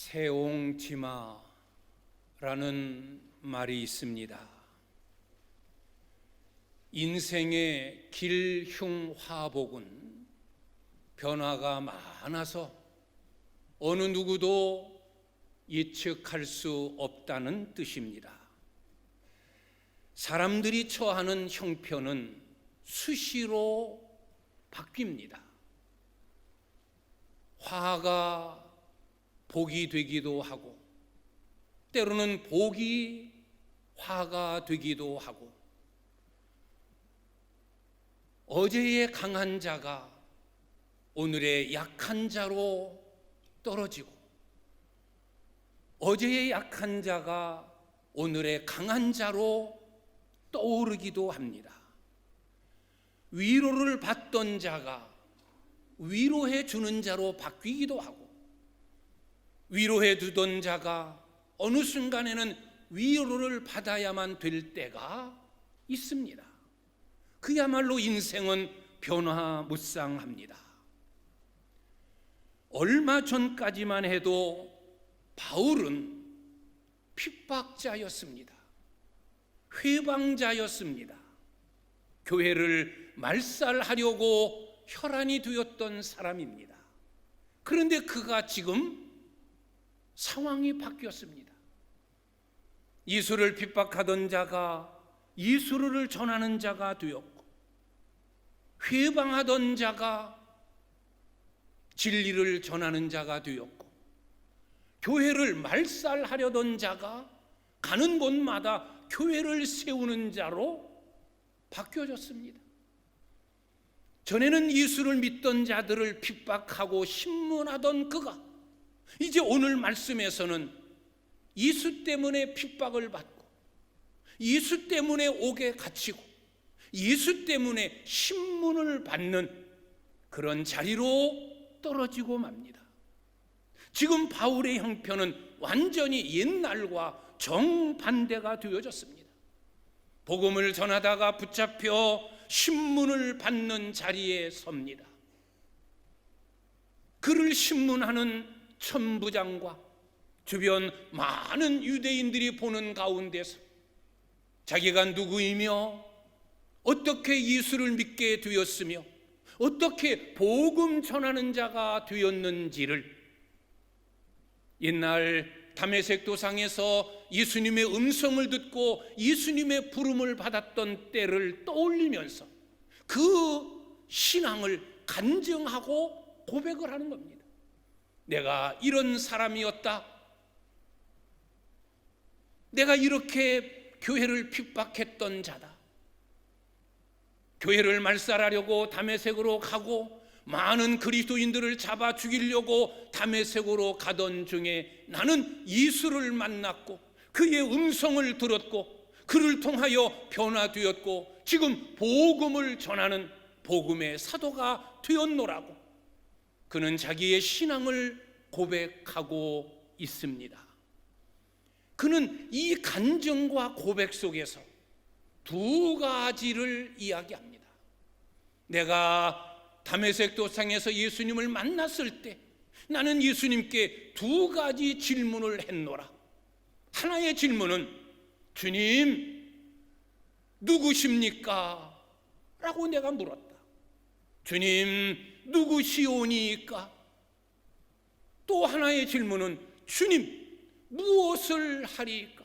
세옹지마라는 말이 있습니다. 인생의 길흉화복은 변화가 많아서 어느 누구도 예측할 수 없다는 뜻입니다. 사람들이 처하는 형편은 수시로 바뀝니다. 화가 복이 되기도 하고, 때로는 복이 화가 되기도 하고, 어제의 강한 자가 오늘의 약한 자로 떨어지고, 어제의 약한 자가 오늘의 강한 자로 떠오르기도 합니다. 위로를 받던 자가 위로해 주는 자로 바뀌기도 하고, 위로해 주던 자가 어느 순간에는 위로를 받아야만 될 때가 있습니다. 그야말로 인생은 변화무쌍합니다. 얼마 전까지만 해도 바울은 핍박자였습니다. 회방자였습니다. 교회를 말살하려고 혈안이 되었던 사람입니다. 그런데 그가 지금 상황이 바뀌었습니다. 예수를 핍박하던 자가 예수를 전하는 자가 되었고, 회방하던 자가 진리를 전하는 자가 되었고, 교회를 말살하려던 자가 가는 곳마다 교회를 세우는 자로 바뀌어졌습니다. 전에는 예수를 믿던 자들을 핍박하고 신문하던 그가 이제 오늘 말씀에서는 예수 때문에 핍박을 받고, 예수 때문에 옥에 갇히고, 예수 때문에 신문을 받는 그런 자리로 떨어지고 맙니다. 지금 바울의 형편은 완전히 옛날과 정반대가 되어졌습니다. 복음을 전하다가 붙잡혀 신문을 받는 자리에 섭니다. 그를 신문하는 천부장과 주변 많은 유대인들이 보는 가운데서 자기가 누구이며 어떻게 예수를 믿게 되었으며 어떻게 복음 전하는 자가 되었는지를, 옛날 다메섹 도상에서 예수님의 음성을 듣고 예수님의 부름을 받았던 때를 떠올리면서 그 신앙을 간증하고 고백을 하는 겁니다. 내가 이런 사람이었다. 내가 이렇게 교회를 핍박했던 자다. 교회를 말살하려고 다메섹으로 가고 많은 그리스도인들을 잡아 죽이려고 다메섹으로 가던 중에 나는 예수를 만났고 그의 음성을 들었고 그를 통하여 변화되었고 지금 복음을 전하는 복음의 사도가 되었노라고 그는 자기의 신앙을 고백하고 있습니다. 그는 이 간증과 고백 속에서 두 가지를 이야기합니다. 내가 다메섹 도상에서 예수님을 만났을 때 나는 예수님께 두 가지 질문을 했노라. 하나의 질문은 주님 누구십니까? 라고 내가 물었다. 주님 누구시오니까? 또 하나의 질문은 주님 무엇을 하리까?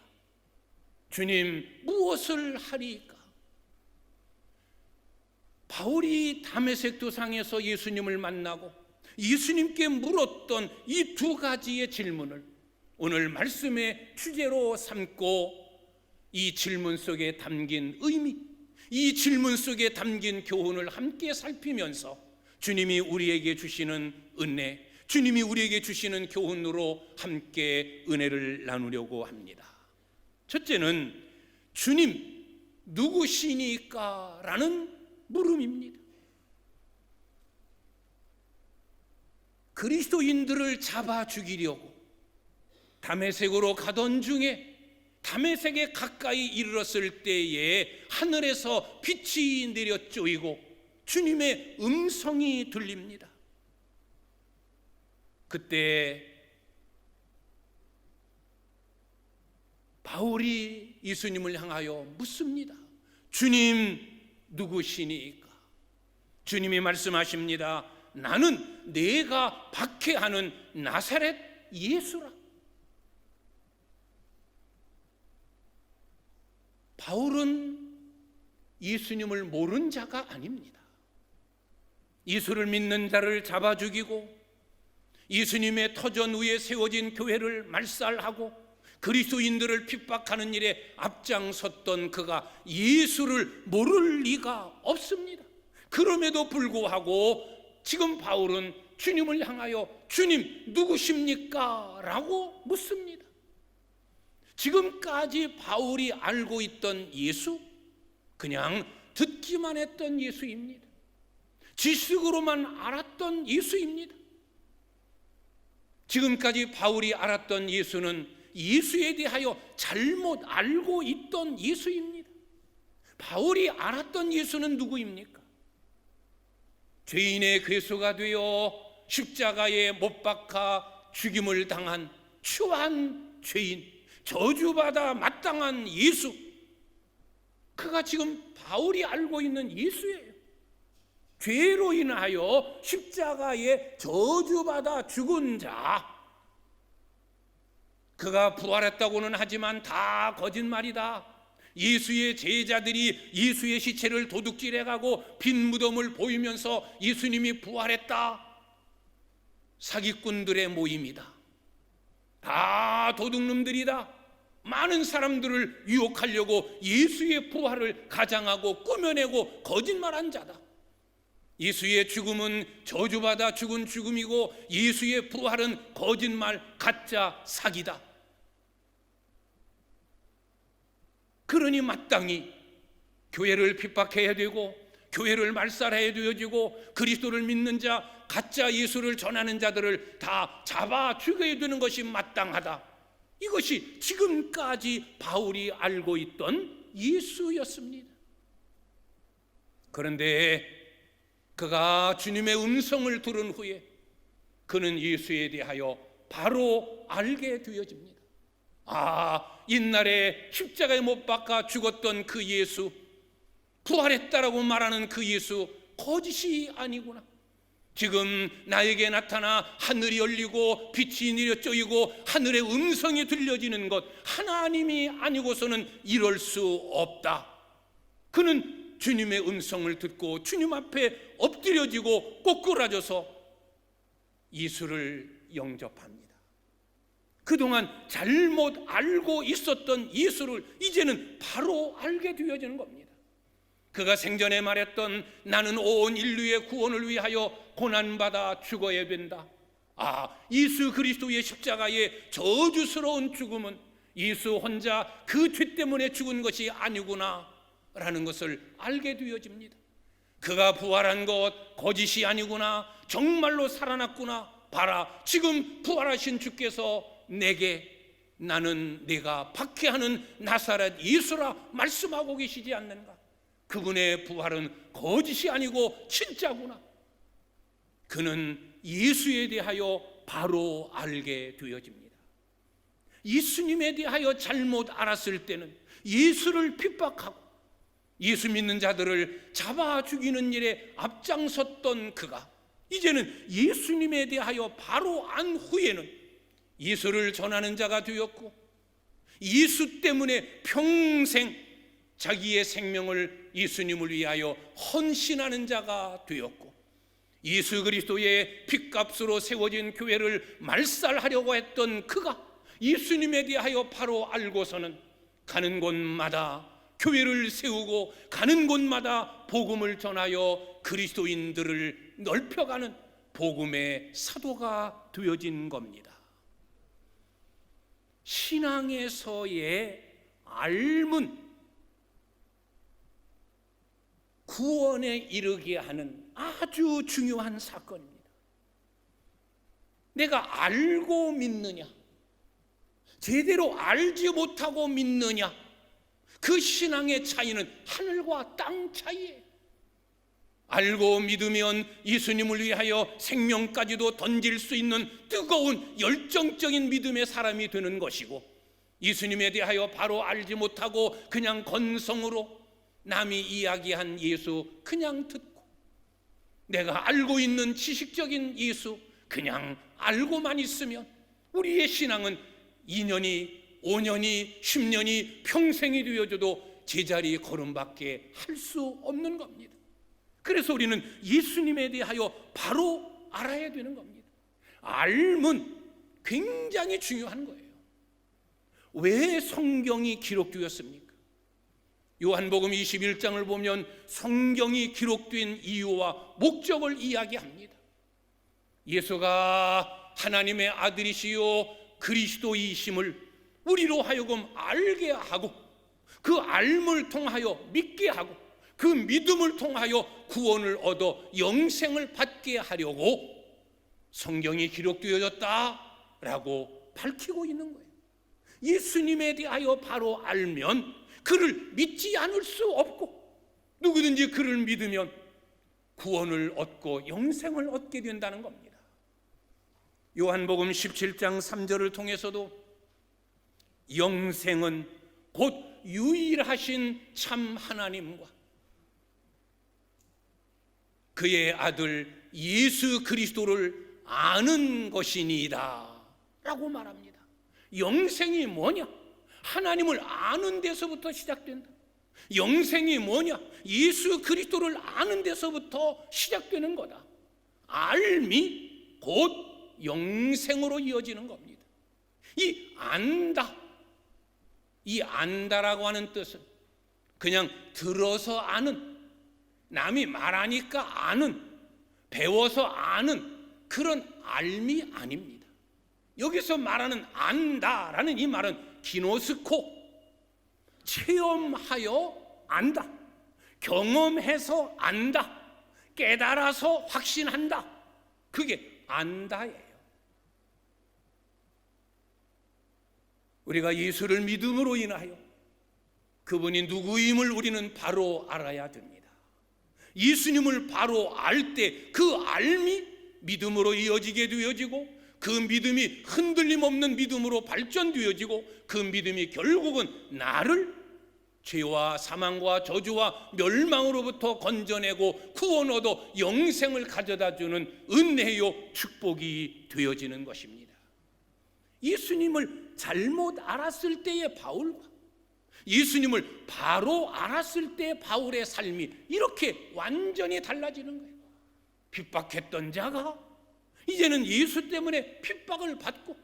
주님 무엇을 하리까? 바울이 다메섹 도상에서 예수님을 만나고 예수님께 물었던 이 두 가지의 질문을 오늘 말씀의 주제로 삼고 이 질문 속에 담긴 의미, 이 질문 속에 담긴 교훈을 함께 살피면서 주님이 우리에게 주시는 은혜, 주님이 우리에게 주시는 교훈으로 함께 은혜를 나누려고 합니다. 첫째는 주님 누구시니까? 라는 물음입니다. 그리스도인들을 잡아 죽이려고 다메섹으로 가던 중에 다메섹에 가까이 이르렀을 때에 하늘에서 빛이 내려 쪼이고 주님의 음성이 들립니다. 그때 바울이 예수님을 향하여 묻습니다. 주님 누구시니까? 주님이 말씀하십니다. 나는 내가 박해하는 나사렛 예수라. 바울은 예수님을 모르는 자가 아닙니다. 예수를 믿는 자를 잡아 죽이고 예수님의 터전 위에 세워진 교회를 말살하고 그리스도인들을 핍박하는 일에 앞장섰던 그가 예수를 모를 리가 없습니다. 그럼에도 불구하고 지금 바울은 주님을 향하여 주님 누구십니까? 라고 묻습니다. 지금까지 바울이 알고 있던 예수, 그냥 듣기만 했던 예수입니다. 지식으로만 알았던 예수입니다. 지금까지 바울이 알았던 예수는 예수에 대하여 잘못 알고 있던 예수입니다. 바울이 알았던 예수는 누구입니까? 죄인의 괴수가 되어 십자가에 못 박아 죽임을 당한 추한 죄인, 저주받아 마땅한 예수, 그가 지금 바울이 알고 있는 예수예요. 죄로 인하여 십자가에 저주받아 죽은 자, 그가 부활했다고는 하지만 다 거짓말이다. 예수의 제자들이 예수의 시체를 도둑질해가고 빈 무덤을 보이면서 예수님이 부활했다. 사기꾼들의 모임이다. 다 도둑놈들이다. 많은 사람들을 유혹하려고 예수의 부활을 가장하고 꾸며내고 거짓말한 자다. 예수의 죽음은 저주받아 죽은 죽음이고 예수의 부활은 거짓말, 가짜, 사기다. 그러니 마땅히 교회를 핍박해야 되고 교회를 말살해야 되어지고 그리스도를 믿는 자, 가짜 예수를 전하는 자들을 다 잡아 죽여야 되는 것이 마땅하다. 이것이 지금까지 바울이 알고 있던 예수였습니다. 그런데 그가 주님의 음성을 들은 후에 그는 예수에 대하여 바로 알게 되어집니다. 옛날에 십자가에 못 박아 죽었던 그 예수, 부활했다라고 말하는 그 예수 거짓이 아니구나. 지금 나에게 나타나 하늘이 열리고 빛이 내려 쪼이고 하늘의 음성이 들려지는 것, 하나님이 아니고서는 이럴 수 없다. 그는 주님의 음성을 듣고 주님 앞에 엎드려지고 꼬꾸라져서 예수를 영접합니다. 그동안 잘못 알고 있었던 예수를 이제는 바로 알게 되어지는 겁니다. 그가 생전에 말했던 나는 온 인류의 구원을 위하여 고난받아 죽어야 된다. 예수 그리스도의 십자가의 저주스러운 죽음은 예수 혼자 그 죄 때문에 죽은 것이 아니구나 라는 것을 알게 되어집니다. 그가 부활한 것 거짓이 아니구나, 정말로 살아났구나. 봐라, 지금 부활하신 주께서 내게 나는 내가 박해하는 나사렛 예수라 말씀하고 계시지 않는가. 그분의 부활은 거짓이 아니고 진짜구나. 그는 예수에 대하여 바로 알게 되어집니다. 예수님에 대하여 잘못 알았을 때는 예수를 핍박하고 예수 믿는 자들을 잡아 죽이는 일에 앞장섰던 그가 이제는 예수님에 대하여 바로 안 후에는 예수를 전하는 자가 되었고 예수 때문에 평생 자기의 생명을 예수님을 위하여 헌신하는 자가 되었고 예수 그리스도의 핏값으로 세워진 교회를 말살하려고 했던 그가 예수님에 대하여 바로 알고서는 가는 곳마다 교회를 세우고 가는 곳마다 복음을 전하여 그리스도인들을 넓혀가는 복음의 사도가 되어진 겁니다. 신앙에서의 알문, 구원에 이르게 하는 아주 중요한 사건입니다. 내가 알고 믿느냐, 제대로 알지 못하고 믿느냐, 그 신앙의 차이는 하늘과 땅 차이예요. 알고 믿으면 예수님을 위하여 생명까지도 던질 수 있는 뜨거운 열정적인 믿음의 사람이 되는 것이고, 예수님에 대하여 바로 알지 못하고 그냥 건성으로 남이 이야기한 예수 그냥 듣고, 내가 알고 있는 지식적인 예수 그냥 알고만 있으면 우리의 신앙은 2년이 5년이 10년이 평생이 되어져도 제자리 걸음밖에 할 수 없는 겁니다. 그래서 우리는 예수님에 대하여 바로 알아야 되는 겁니다. 알면 굉장히 중요한 거예요. 왜 성경이 기록되었습니까? 요한복음 21장을 보면 성경이 기록된 이유와 목적을 이야기합니다. 예수가 하나님의 아들이시요 그리스도이심을 우리로 하여금 알게 하고, 그 알을 통하여 믿게 하고, 그 믿음을 통하여 구원을 얻어 영생을 받게 하려고 성경이 기록되어졌다라고 밝히고 있는 거예요. 예수님에 대하여 바로 알면 그를 믿지 않을 수 없고, 누구든지 그를 믿으면 구원을 얻고 영생을 얻게 된다는 겁니다. 요한복음 17장 3절을 통해서도 영생은 곧 유일하신 참 하나님과 그의 아들 예수 그리스도를 아는 것이니이다 라고 말합니다. 영생이 뭐냐? 하나님을 아는 데서부터 시작된다. 영생이 뭐냐? 예수 그리스도를 아는 데서부터 시작되는 거다. 알미 곧 영생으로 이어지는 겁니다. 이 안다, 이 안다라고 하는 뜻은 그냥 들어서 아는, 남이 말하니까 아는, 배워서 아는 그런 알미 아닙니다. 여기서 말하는 안다라는 이 말은 기노스코, 체험하여 안다, 경험해서 안다, 깨달아서 확신한다, 그게 안다예요. 우리가 예수를 믿음으로 인하여 그분이 누구임을 우리는 바로 알아야 됩니다. 예수님을 바로 알 때 그 알미 믿음으로 이어지게 되어지고, 그 믿음이 흔들림 없는 믿음으로 발전되어지고, 그 믿음이 결국은 나를 죄와 사망과 저주와 멸망으로부터 건져내고 구원 얻어 영생을 가져다주는 은혜요 축복이 되어지는 것입니다. 예수님을 잘못 알았을 때의 바울과 예수님을 바로 알았을 때의 바울의 삶이 이렇게 완전히 달라지는 거예요. 핍박했던 자가 이제는 예수 때문에 핍박을 받고,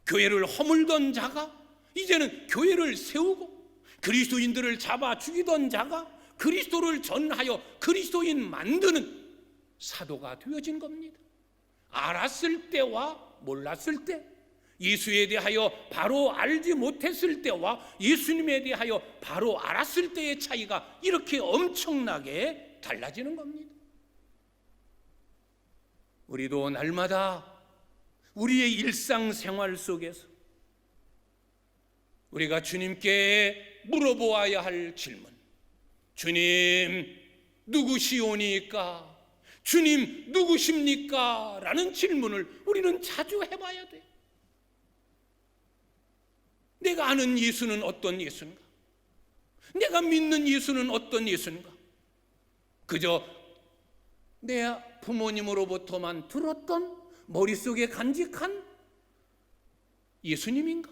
교회를 허물던 자가 이제는 교회를 세우고, 그리스도인들을 잡아 죽이던 자가 그리스도를 전하여 그리스도인 만드는 사도가 되어진 겁니다. 알았을 때와 몰랐을 때, 예수에 대하여 바로 알지 못했을 때와 예수님에 대하여 바로 알았을 때의 차이가 이렇게 엄청나게 달라지는 겁니다. 우리도 날마다 우리의 일상생활 속에서 우리가 주님께 물어보아야 할 질문, 주님 누구시오니까? 주님 누구십니까? 라는 질문을 우리는 자주 해봐야 돼요. 내가 아는 예수는 어떤 예수인가? 내가 믿는 예수는 어떤 예수인가? 그저 내 부모님으로부터만 들었던 머릿속에 간직한 예수님인가?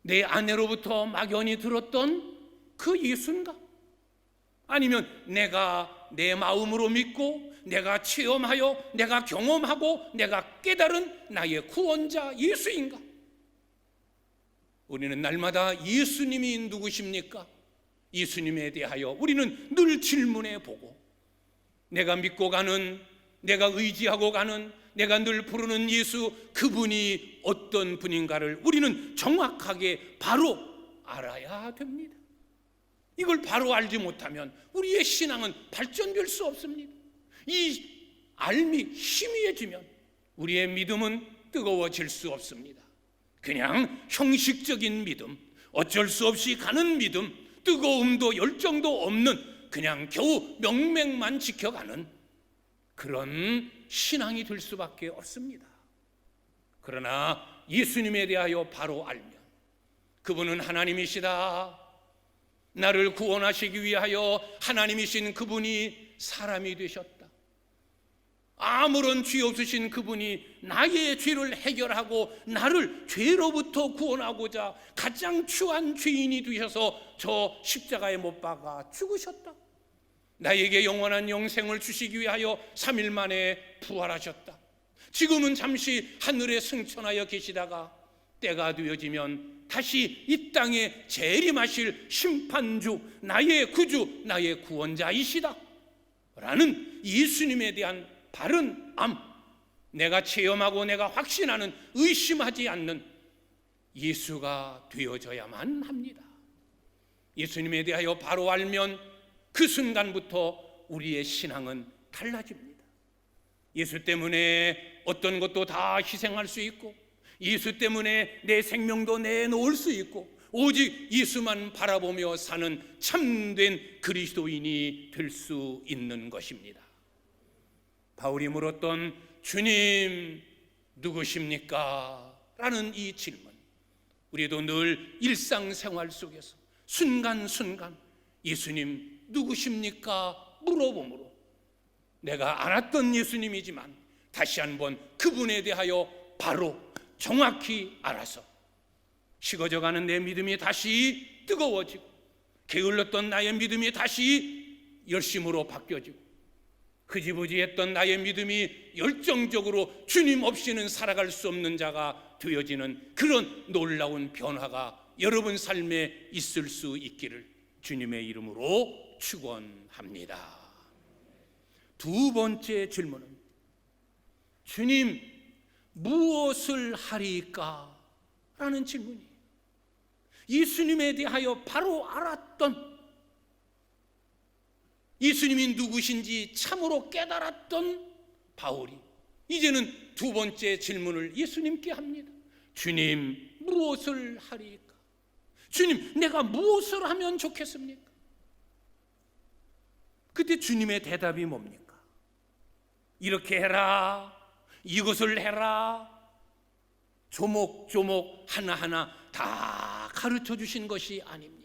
내 아내로부터 막연히 들었던 그 예수인가? 아니면 내가 내 마음으로 믿고 내가 체험하여 내가 경험하고 내가 깨달은 나의 구원자 예수인가? 우리는 날마다 예수님이 누구십니까? 예수님에 대하여 우리는 늘 질문해 보고, 내가 믿고 가는, 내가 의지하고 가는, 내가 늘 부르는 예수, 그분이 어떤 분인가를 우리는 정확하게 바로 알아야 됩니다. 이걸 바로 알지 못하면 우리의 신앙은 발전될 수 없습니다. 이 알미 희미해지면 우리의 믿음은 뜨거워질 수 없습니다. 그냥 형식적인 믿음, 어쩔 수 없이 가는 믿음, 뜨거움도 열정도 없는 그냥 겨우 명맥만 지켜가는 그런 신앙이 될 수밖에 없습니다. 그러나 예수님에 대하여 바로 알면 그분은 하나님이시다, 나를 구원하시기 위하여 하나님이신 그분이 사람이 되셨다, 아무런 죄 없으신 그분이 나의 죄를 해결하고 나를 죄로부터 구원하고자 가장 추한 죄인이 되셔서 저 십자가에 못 박아 죽으셨다, 나에게 영원한 영생을 주시기 위하여 3일 만에 부활하셨다, 지금은 잠시 하늘에 승천하여 계시다가 때가 되어지면 다시 이 땅에 재림하실 심판주, 나의 구주, 나의 구원자이시다 라는 예수님에 대한 바른 암, 내가 체험하고 내가 확신하는, 의심하지 않는 예수가 되어져야만 합니다. 예수님에 대하여 바로 알면 그 순간부터 우리의 신앙은 달라집니다. 예수 때문에 어떤 것도 다 희생할 수 있고, 예수 때문에 내 생명도 내놓을 수 있고, 오직 예수만 바라보며 사는 참된 그리스도인이 될 수 있는 것입니다. 바울이 물었던 주님 누구십니까? 라는 이 질문, 우리도 늘 일상생활 속에서 순간순간 예수님 누구십니까? 물어보므로 내가 알았던 예수님이지만 다시 한번 그분에 대하여 바로 정확히 알아서 식어져가는 내 믿음이 다시 뜨거워지고, 게을렀던 나의 믿음이 다시 열심으로 바뀌어지고, 흐지부지했던 나의 믿음이 열정적으로 주님 없이는 살아갈 수 없는 자가 되어지는 그런 놀라운 변화가 여러분 삶에 있을 수 있기를 주님의 이름으로 축원합니다. 두 번째 질문은 주님 무엇을 하리까? 라는 질문이에요. 예수님에 대하여 바로 알았던, 예수님이 누구신지 참으로 깨달았던 바울이 이제는 두 번째 질문을 예수님께 합니다. 주님 무엇을 하리까? 주님 내가 무엇을 하면 좋겠습니까? 그때 주님의 대답이 뭡니까? 이렇게 해라, 이것을 해라, 조목조목 하나하나 다 가르쳐 주신 것이 아닙니다.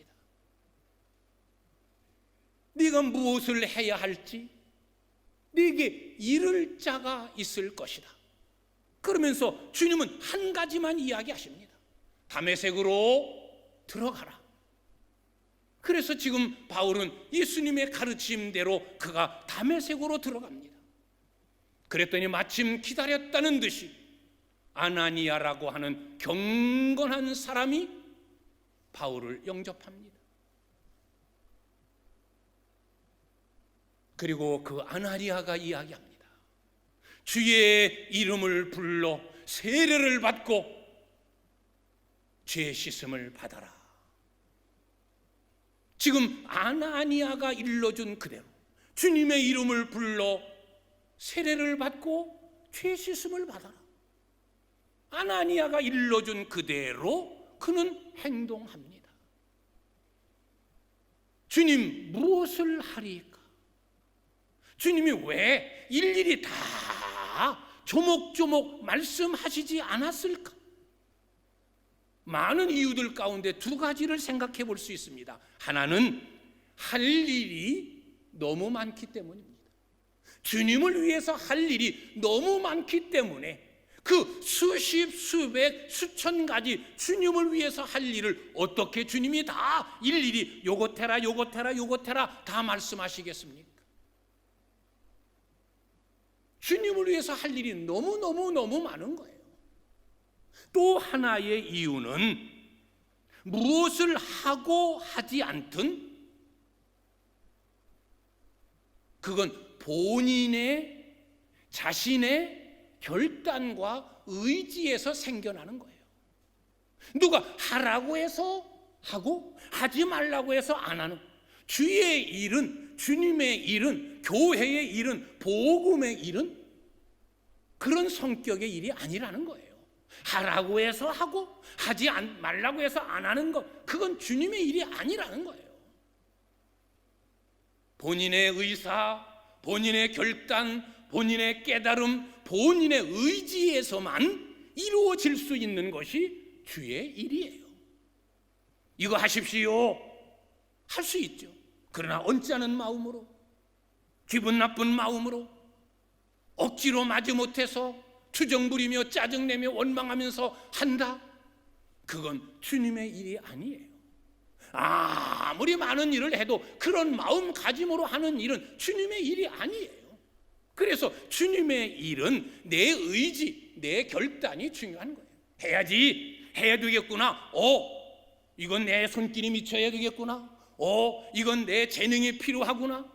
네가 무엇을 해야 할지 네게 이를 자가 있을 것이다. 그러면서 주님은 한 가지만 이야기하십니다. 다메섹으로 들어가라. 그래서 지금 바울은 예수님의 가르침대로 그가 다메섹으로 들어갑니다. 그랬더니 마침 기다렸다는 듯이 아나니아라고 하는 경건한 사람이 바울을 영접합니다. 그리고 그 아나니아가 이야기합니다. 주의 이름을 불러 세례를 받고 죄 씻음을 받아라. 지금 아나니아가 일러준 그대로 주님의 이름을 불러 세례를 받고 죄 씻음을 받아라. 아나니아가 일러준 그대로 그는 행동합니다. 주님 무엇을 하리까? 주님이 왜 일일이 다 조목조목 말씀하시지 않았을까? 많은 이유들 가운데 두 가지를 생각해 볼 수 있습니다. 하나는 할 일이 너무 많기 때문입니다. 주님을 위해서 할 일이 너무 많기 때문에 그 수십, 수백, 수천 가지 주님을 위해서 할 일을 어떻게 주님이 다 일일이 요것 해라, 요것 해라, 요것 해라 다 말씀하시겠습니까? 주님을 위해서 할 일이 너무 많은 거예요. 또 하나의 이유는 무엇을 하고 하지 않든 그건 본인의 자신의 결단과 의지에서 생겨나는 거예요. 누가 하라고 해서 하고 하지 말라고 해서 안 하는, 주의 일은, 주님의 일은, 교회의 일은, 복음의 일은 그런 성격의 일이 아니라는 거예요. 하라고 해서 하고 하지 말라고 해서 안 하는 것, 그건 주님의 일이 아니라는 거예요. 본인의 의사, 본인의 결단, 본인의 깨달음, 본인의 의지에서만 이루어질 수 있는 것이 주의 일이에요. 이거 하십시오. 할 수 있죠. 그러나 언짢은 마음으로, 기분 나쁜 마음으로, 억지로 마지못해서 투정부리며 짜증내며 원망하면서 한다? 그건 주님의 일이 아니에요. 아무리 많은 일을 해도 그런 마음가짐으로 하는 일은 주님의 일이 아니에요. 그래서 주님의 일은 내 의지, 내 결단이 중요한 거예요. 해야지, 해야 되겠구나. 이건 내 손길이 미쳐야 되겠구나. 이건 내 재능이 필요하구나.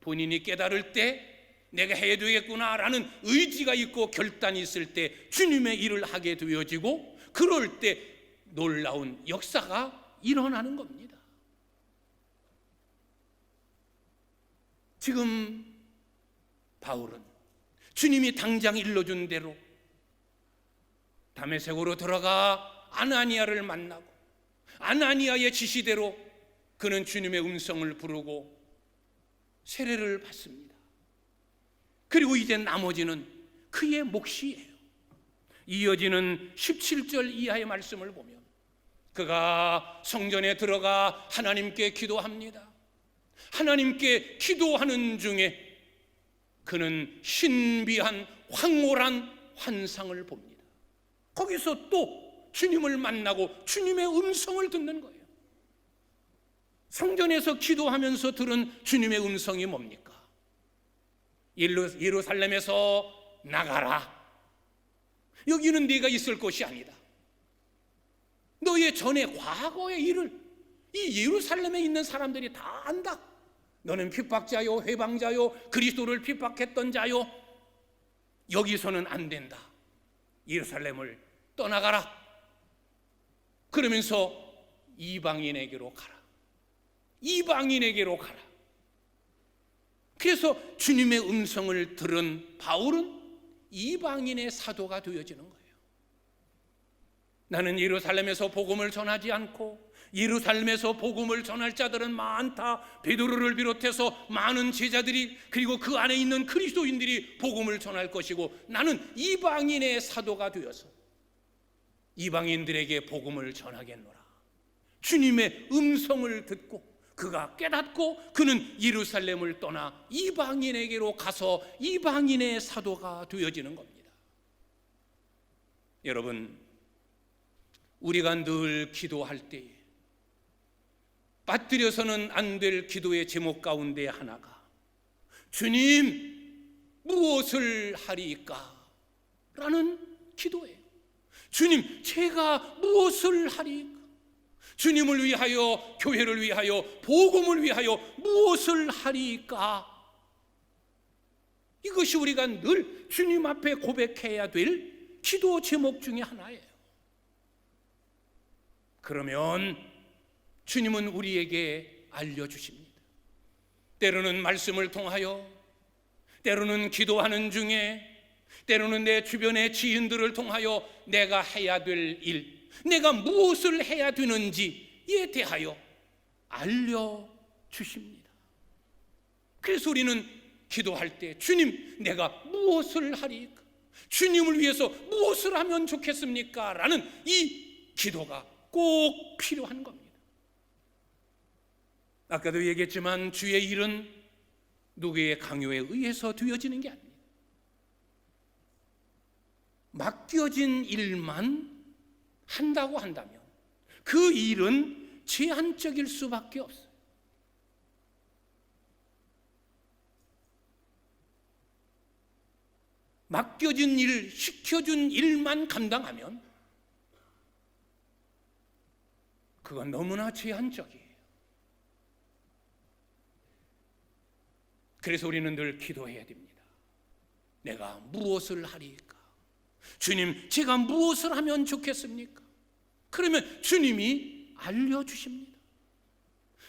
본인이 깨달을 때 내가 해야 되겠구나 라는 의지가 있고 결단이 있을 때 주님의 일을 하게 되어지고, 그럴 때 놀라운 역사가 일어나는 겁니다. 지금 바울은 주님이 당장 일러준 대로 다메섹으로 들어가 아나니아를 만나고, 아나니아의 지시대로 그는 주님의 음성을 부르고 세례를 받습니다. 그리고 이제 나머지는 그의 몫이에요. 이어지는 17절 이하의 말씀을 보면 그가 성전에 들어가 하나님께 기도합니다. 하나님께 기도하는 중에 그는 신비한 황홀한 환상을 봅니다. 거기서 또 주님을 만나고 주님의 음성을 듣는 거예요. 성전에서 기도하면서 들은 주님의 음성이 뭡니까? 예루살렘에서 나가라. 여기는 네가 있을 곳이 아니다. 너의 전에 과거의 일을 이 예루살렘에 있는 사람들이 다 안다. 너는 핍박자요, 회방자요, 그리스도를 핍박했던 자요. 여기서는 안 된다. 예루살렘을 떠나가라. 그러면서 이방인에게로 가라. 이방인에게로 가라. 그래서 주님의 음성을 들은 바울은 이방인의 사도가 되어지는 거예요. 나는 예루살렘에서 복음을 전하지 않고, 예루살렘에서 복음을 전할 자들은 많다. 베드로를 비롯해서 많은 제자들이, 그리고 그 안에 있는 그리스도인들이 복음을 전할 것이고, 나는 이방인의 사도가 되어서 이방인들에게 복음을 전하겠노라. 주님의 음성을 듣고 그가 깨닫고 그는 예루살렘을 떠나 이방인에게로 가서 이방인의 사도가 되어지는 겁니다. 여러분, 우리가 늘 기도할 때에 빠뜨려서는 안 될 기도의 제목 가운데 하나가 주님 무엇을 하리까? 라는 기도예요. 주님, 제가 무엇을 하리까? 주님을 위하여, 교회를 위하여, 복음을 위하여 무엇을 하리까? 이것이 우리가 늘 주님 앞에 고백해야 될 기도 제목 중에 하나예요. 그러면 주님은 우리에게 알려주십니다. 때로는 말씀을 통하여, 때로는 기도하는 중에, 때로는 내 주변의 지인들을 통하여 내가 해야 될 일, 내가 무엇을 해야 되는지에 대하여 알려주십니다. 그래서 우리는 기도할 때 주님, 내가 무엇을 하리까? 주님을 위해서 무엇을 하면 좋겠습니까? 라는 이 기도가 꼭 필요한 겁니다. 아까도 얘기했지만 주의 일은 누구의 강요에 의해서 되어지는 게 아닙니다. 맡겨진 일만 한다고 한다면 그 일은 제한적일 수밖에 없어요. 맡겨진 일, 시켜준 일만 감당하면 그건 너무나 제한적이에요. 그래서 우리는 늘 기도해야 됩니다. 내가 무엇을 하리까? 주님, 제가 무엇을 하면 좋겠습니까? 그러면 주님이 알려주십니다.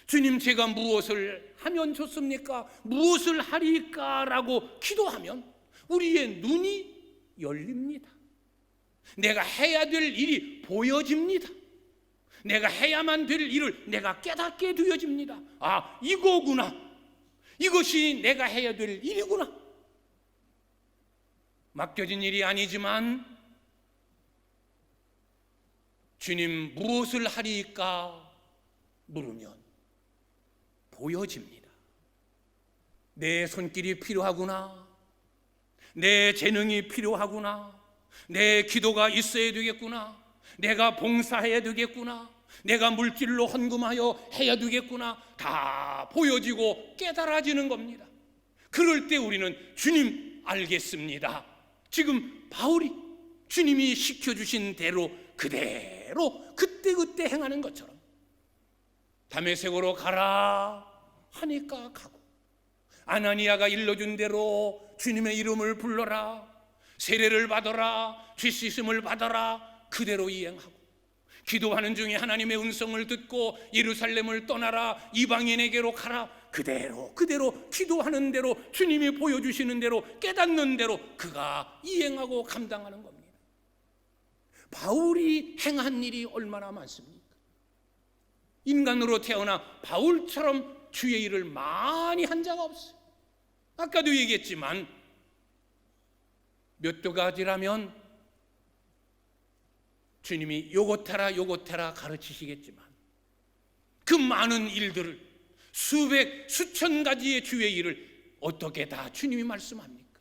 주님, 제가 무엇을 하면 좋습니까? 무엇을 하리까? 라고 기도하면 우리의 눈이 열립니다. 내가 해야 될 일이 보여집니다. 내가 해야만 될 일을 내가 깨닫게 되어집니다. 아, 이거구나. 이것이 내가 해야 될 일이구나. 맡겨진 일이 아니지만 주님 무엇을 하리까 물으면 보여집니다. 내 손길이 필요하구나, 내 재능이 필요하구나, 내 기도가 있어야 되겠구나, 내가 봉사해야 되겠구나, 내가 물질로 헌금하여 해야 되겠구나, 다 보여지고 깨달아지는 겁니다. 그럴 때 우리는 주님 알겠습니다. 지금 바울이 주님이 시켜주신 대로 그대로 그때그때 행하는 것처럼 다메섹으로 가라 하니까 가고, 아나니아가 일러준 대로 주님의 이름을 불러라, 세례를 받아라, 죄 씻음을 받아라, 그대로 이행하고, 기도하는 중에 하나님의 음성을 듣고 예루살렘을 떠나라, 이방인에게로 가라, 그대로 기도하는 대로 주님이 보여주시는 대로 깨닫는 대로 그가 이행하고 감당하는 겁니다. 바울이 행한 일이 얼마나 많습니까? 인간으로 태어나 바울처럼 주의 일을 많이 한 자가 없어요. 아까도 얘기했지만 몇 가지라면 주님이 요것 해라 가르치시겠지만 그 많은 일들을, 수백 수천 가지의 주의 일을 어떻게 다 주님이 말씀합니까?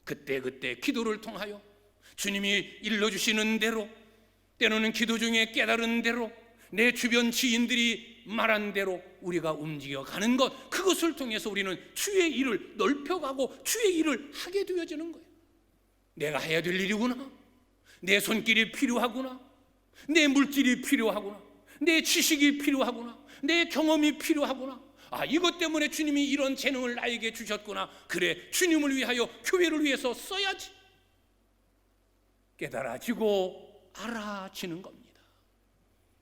그때 기도를 통하여 주님이 일러주시는 대로, 때로는 기도 중에 깨달은 대로, 내 주변 지인들이 말한 대로 우리가 움직여가는 것, 그것을 통해서 우리는 주의 일을 넓혀가고 주의 일을 하게 되어지는 거예요. 내가 해야 될 일이구나, 내 손길이 필요하구나, 내 물질이 필요하구나, 내 지식이 필요하구나, 내 경험이 필요하구나, 이것 때문에 주님이 이런 재능을 나에게 주셨구나, 그래 주님을 위하여 교회를 위해서 써야지, 깨달아지고 알아지는 겁니다.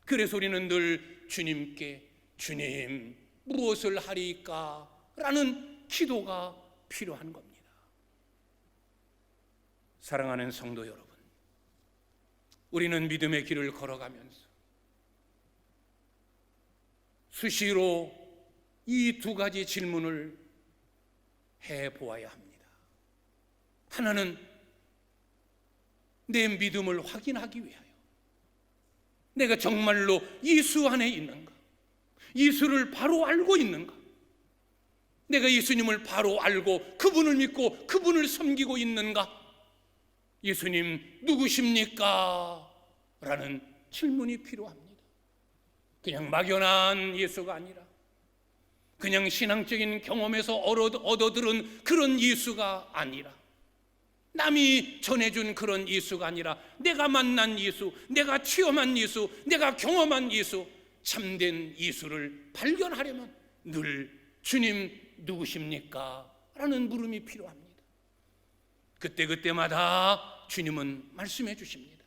그래서 우리는 늘 주님께 주님 무엇을 하리까 라는 기도가 필요한 겁니다. 사랑하는 성도 여러분, 우리는 믿음의 길을 걸어가면서 수시로 이 두 가지 질문을 해보아야 합니다. 하나는 내 믿음을 확인하기 위하여 내가 정말로 예수 안에 있는가, 예수를 바로 알고 있는가, 내가 예수님을 바로 알고 그분을 믿고 그분을 섬기고 있는가, 예수님 누구십니까? 라는 질문이 필요합니다. 그냥 막연한 예수가 아니라, 그냥 신앙적인 경험에서 얻어들은 그런 예수가 아니라, 남이 전해준 그런 예수가 아니라 내가 만난 예수, 내가 체험한 예수, 내가 경험한 예수, 참된 예수를 발견하려면 늘 주님 누구십니까? 라는 물음이 필요합니다. 그때마다 주님은 말씀해 주십니다.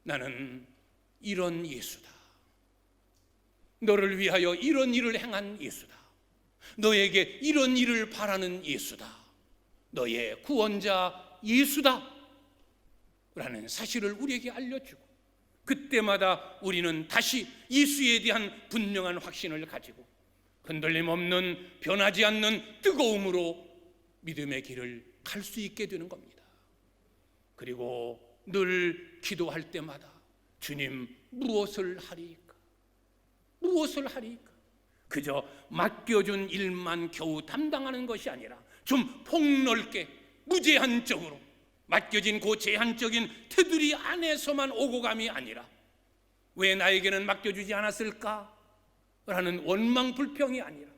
나는 이런 예수다, 너를 위하여 이런 일을 행한 예수다, 너에게 이런 일을 바라는 예수다, 너의 구원자 예수다 라는 사실을 우리에게 알려주고, 그때마다 우리는 다시 예수에 대한 분명한 확신을 가지고 흔들림 없는, 변하지 않는 뜨거움으로 믿음의 길을 갈 수 있게 되는 겁니다. 그리고 늘 기도할 때마다 주님 무엇을 하리까, 무엇을 하리까, 그저 맡겨준 일만 겨우 담당하는 것이 아니라 좀 폭넓게 무제한적으로 맡겨진 그 제한적인 테두리 안에서만 오고 감이 아니라, 왜 나에게는 맡겨주지 않았을까? 라는 원망 불평이 아니라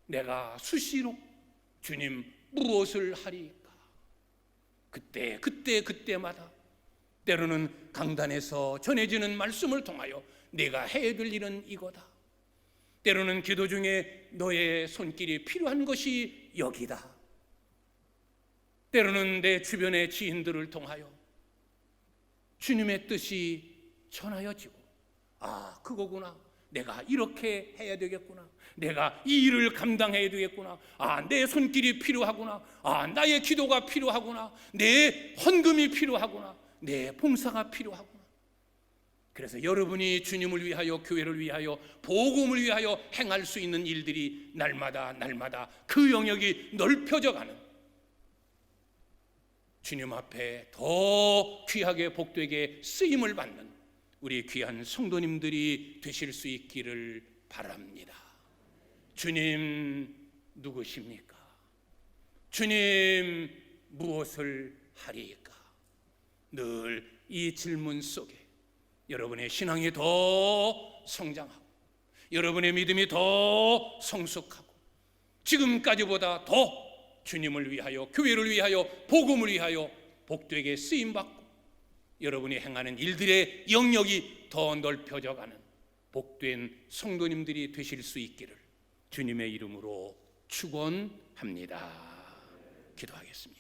내가 수시로 주님 무엇을 하리까, 그때마다 때로는 강단에서 전해지는 말씀을 통하여 내가 해야 될 일은 이거다, 때로는 기도 중에 너의 손길이 필요한 것이 여기다, 때로는 내 주변의 지인들을 통하여 주님의 뜻이 전하여지고, 그거구나, 내가 이렇게 해야 되겠구나, 내가 이 일을 감당해야 되겠구나, 내 손길이 필요하구나, 나의 기도가 필요하구나, 내 헌금이 필요하구나, 내 봉사가 필요하구나. 그래서 여러분이 주님을 위하여, 교회를 위하여, 복음을 위하여 행할 수 있는 일들이 날마다 그 영역이 넓혀져 가는, 주님 앞에 더 귀하게 복되게 쓰임을 받는 우리 귀한 성도님들이 되실 수 있기를 바랍니다. 주님 누구십니까? 주님 무엇을 하리이까? 늘 이 질문 속에 여러분의 신앙이 더 성장하고 여러분의 믿음이 더 성숙하고 지금까지보다 더 주님을 위하여, 교회를 위하여, 복음을 위하여 복되게 쓰임받고 여러분이 행하는 일들의 영역이 더 넓혀져 가는 복된 성도님들이 되실 수 있기를 주님의 이름으로 축원합니다. 기도하겠습니다.